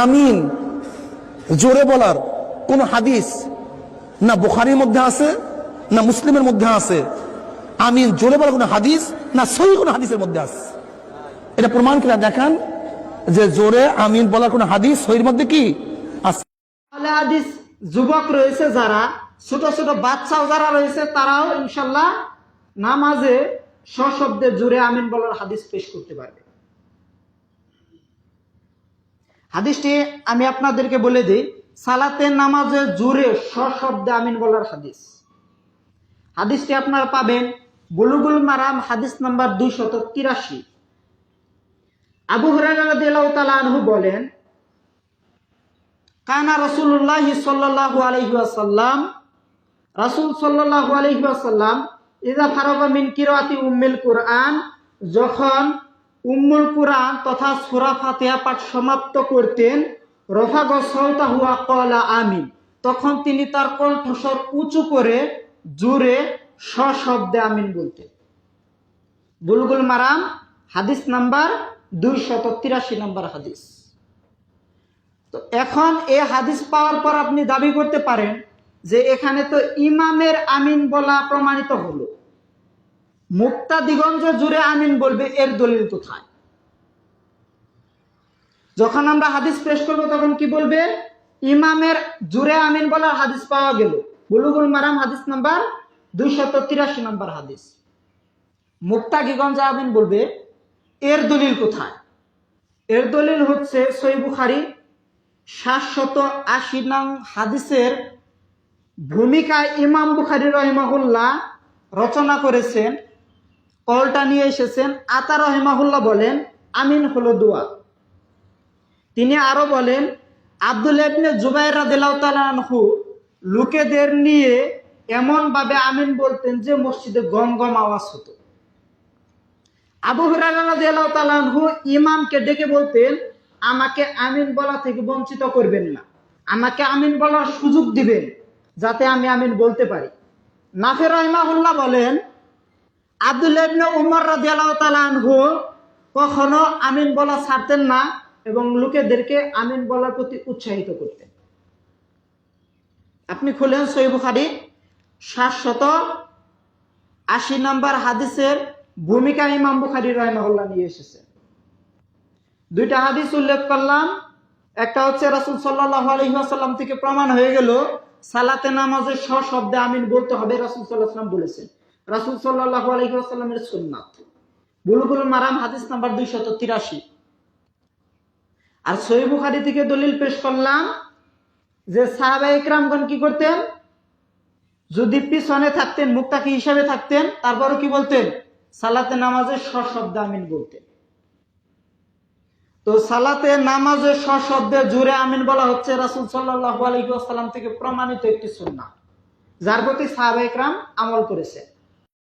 আমিন জোরে বলার কোন হাদিস না বুখারীর মধ্যে আছে না মুসলিমের মধ্যে আছে? আমিন জোরে বলার কোন হাদিস না সহিহ কোন হাদিসের মধ্যে আছে? এটা প্রমাণ করে দেখান যে জোরে আমিন বলার কোন হাদিস সহিহর মধ্যে কি আছে? আহলে হাদিস যুবক রয়েছে যারা, ছোট ছোট বাচ্চাও যারা রয়েছে, তারাও ইনশাল্লাহ নামাজে সশব্দে জোরে আমিন বলার হাদিস পেশ করতে পারবে। হাদিসটি আমি আপনাদেরকে বলে দিই, সালাতের নামাজে জোরে সশব্দে আমিন বলার হাদিস। হাদিসটি আপনারা পাবেন বুলুগুল মারাম হাদিস নাম্বার 283। আবু হুরায়রা রাদিয়াল্লাহু তাআলা আনহু বলেন, কানা রাসূলুল্লাহ সাল্লাল্লাহু আলাইহি ওয়াসাল্লাম, রাসূল সাল্লাল্লাহু আলাইহি ওয়াসাল্লাম ইযা ফারাগা মিন কিরাআতি উম্মুল কুরআন, যখন উম্মুল কুরআন তথা সূরা ফাতিহা পাঠ সমাপ্ত করতেন, রফাগা সাওতাহু ওয়া ক্বালা আমিন, তখন তিনি তার কণ্ঠস্বর উঁচু করে জোরে সশব্দে আমিন বলতেন। বুলুগুল মারাম হাদিস নাম্বার 283 নম্বর হাদিস। তো এখন এই হাদিস পাওয়ার পর আপনি দাবি করতে পারেন যে এখানে তো ইমামের আমিন বলা প্রমাণিত হলো, মুক্তাদিগণ যে জোরে আমিন বলবে এর দলিল কোথায়? যখন আমরা হাদিস পেশ করব তখন কি বলবে? ইমামের জোরে আমিন বলার হাদিস পাওয়া গেল, বুলুগুল মারাম হাদিস নাম্বার 283 নম্বর হাদিস। মুক্তাদিগণ যে আমিন বলবে এর দলিল কোথায়? এর দলিল হচ্ছে সহিহ বুখারী 780 নং হাদিসের ভূমিকায় ইমাম বুখারী রাহিমাহুল্লাহ রচনা করেছেন, কলটা নিয়ে এসেছেন। আতা রাহিমাহুল্লাহ বলেন আমিন হলো দোয়া। তিনি আরো বলেন, আব্দুল্লাহ ইবনে জুবাইর রাদিয়াল্লাহু তাআলা আনহু লোকেদের নিয়ে এমন ভাবে আমিন বলতেন যে মসজিদে গম গম আওয়াজ হতো। আবু হুরায়রা রাদিয়াল্লাহু তাআলা আনহু ইমামকে ডেকে বলতেন, আমাকে আমিন বলা থেকে বঞ্চিত করবেন না, আমাকে আমিন বলার সুযোগ দিবেন যাতে আমি আমিন বলতে পারি। নাফি রাহিমাহুল্লাহ বলেন, আব্দুল্লাহ ইবনে উমর রাদিয়াল্লাহু তাআলা আনহু কখনো আমিন বলা ছাড়তেন না এবং লোকেদেরকে আমিন বলার প্রতি উৎসাহিত করতেন। আপনি খুলেন সহিহ বুখারী 780 নম্বর হাদিসের ভূমিকা ইমাম বুখারী রাহিমাহুল্লাহ নিয়ে এসেছেন। দুইটা হাদিস উল্লেখ করলাম, একটা হচ্ছে রাসূল সাল্লাল্লাহু আলাইহি ওয়াসাল্লাম থেকে প্রমাণ হয়ে গেল সালাতে নামাজে সশব্দে আমিন বলতে হবে, রাসূল সাল্লাল্লাহু আলাইহি ওয়াসাল্লাম বলেছেন, রাসূল সাল্লাল্লাহু আলাইহি ওয়াসাল্লামের সুন্নাত। বুলুগুল মারাম হাদিস নাম্বার 283। আর সহিহ বুখারী থেকে দলিল পেশ করলাম যে সাহাবায়ে কিরামগণ কি করতেন? যদি পিছনে থাকতেন, মুক্তাকি হিসাবে থাকতেন, তারপরও কি বলতেন? সালাতে নামাজে সশব্দে আমিন বলতেন। তো সালাতে নামাজে সশব্দে জোরে আমিন বলা হচ্ছে রাসূল সাল্লাল্লাহু আলাইহি ওয়াসাল্লাম থেকে প্রমাণিত একটি সুন্নাহ, যার প্রতি সাহাবায়ে কিরাম আমল করেছে।